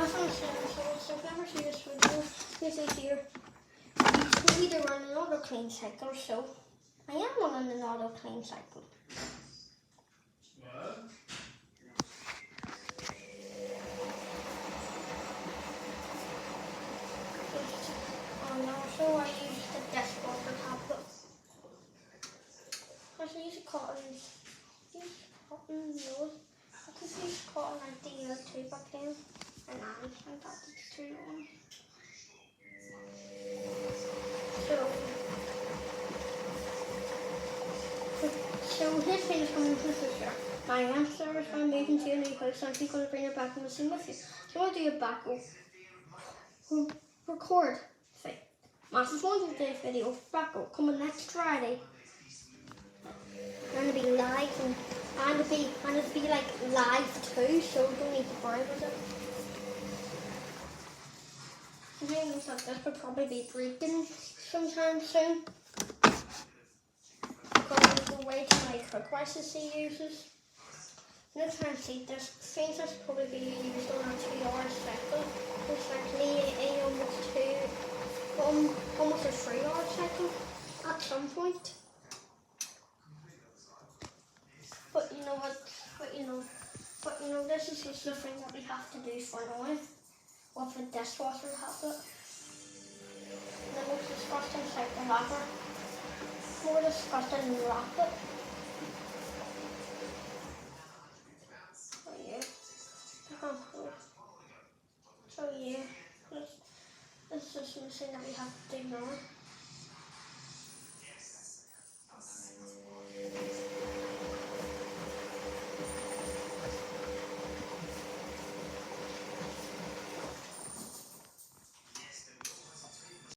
As I'm saying, so if you ever see this video, this is here. You either run an auto clean cycle, so I am running an auto clean cycle. What? And also I use the dishwasher tablet. I should use cotton wool. I could use cotton ideal too back then. And I think that it's too long. So here's things coming from the future. My answer is I'm moving to a new house and I'm going to bring it back in the same with you. So I want to do a beko record thing. Masters wanted this video beko coming next Friday. And it'll be live and it'll be like live too, so you don't need to worry about it. Things like this will probably be breaking sometime soon. Because of the way too many cookrices he uses. Next time I see this, things this will probably be used on a 2-hour cycle. It's like me almost a 3-hour cycle at some point. But you know what? But you know this is just the thing that we have to do for now. With the dishwasher tablet. The most disgusting cycle ever. More disgusting than rocket. So yeah. So yeah. This is just something that we have to do now.